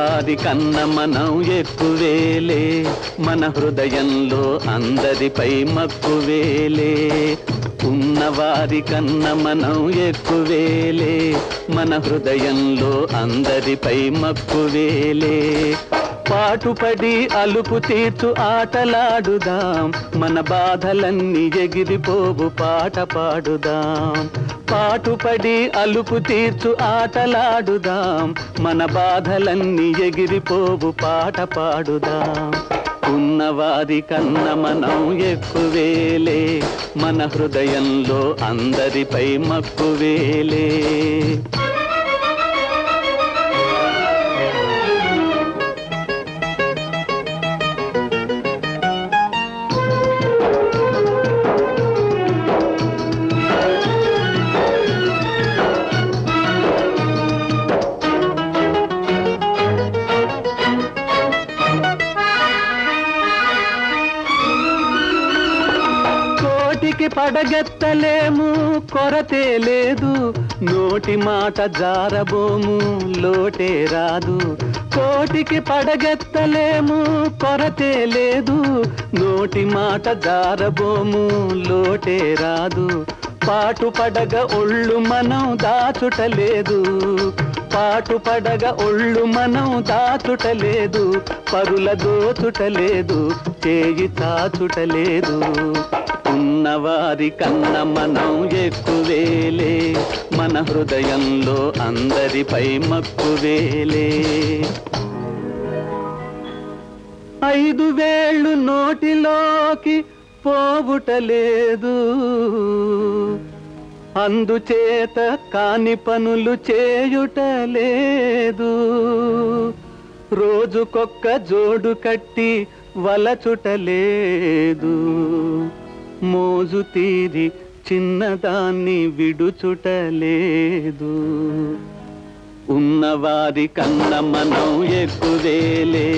ఉన్నవారి కన్న మనం ఎక్కువేలే మన హృదయంలో అందరిపై మక్కువేలే ఉన్నవారి కన్న మనం ఎక్కువేలే మన హృదయంలో అందరిపై మక్కువేలే పాటుపడి అలుపు తీర్చు ఆటలాడుదాం మన బాధలన్నీ ఎగిరిపోవు పాట పాడుదాం పాటుపడి అలుపు తీర్చు ఆటలాడుదాం మన బాధలన్నీ ఎగిరిపోవు పాట పాడుదాం ఉన్నవారి కన్న మనం ఎక్కువేలే మన హృదయంలో అందరిపై మక్కువేలే పడగెత్తలేము కొరతే లేదు నోటి మాట జారబోము లోటే రాదు కోటికి పడగెత్తలేము కొరతే లేదు నోటి మాట జారబోము లోటే రాదు పాటు పడగ ఒళ్ళు మనం దాచుటలేదు పాటు పడగ ఒళ్ళు మనం దాచుటలేదు పరుల దోచుటలేదు చేయి చాచుటలేదు ఉన్నవారి కన్న మనం ఎక్కువేలే మన హృదయంలో అందరిపై మక్కువేలే 5 వేళ్ళు నోటిలోకి పోవుటలేదు అందుచేత కాని పనులు చేయుటలేదు రోజుకొక్క జోడు కట్టి వలచుటలేదు మోజు తీరి చిన్నదాన్ని విడుచుటలేదు ఉన్నవారి కన్న మనం ఎక్కువేలే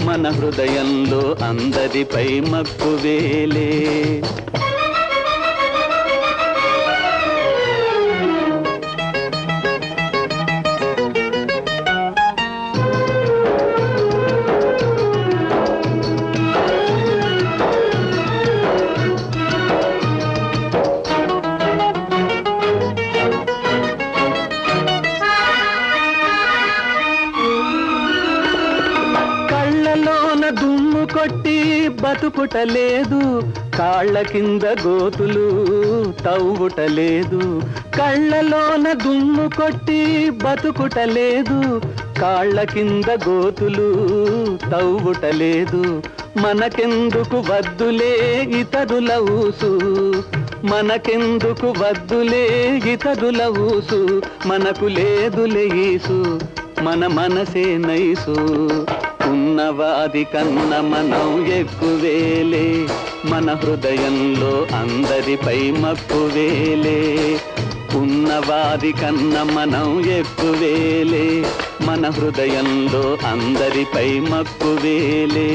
మన హృదయంలో అందరిపై మక్కువేలే దుమ్ము కొట్టి బతుకుటలేదు కాళ్ళ కింద గోతులు తవ్వుటలేదు కళ్ళలోన దుమ్ము కొట్టి బతుకుటలేదు కాళ్ళ కింద గోతులు తవ్వుటలేదు మనకెందుకు వద్దులే ఇతరుల ఊసు మనకెందుకు వద్దులే ఇతరుల ఊసు మనకు లేదులే ఈసు మన మనసే నైసు ఉన్నవారి కన్న మనం ఎక్కువేలే మన హృదయంలో అందరిపై మక్కువేలే ఉన్నవారి కన్న మనం ఎక్కువేలే మన హృదయంలో అందరిపై మక్కువేలే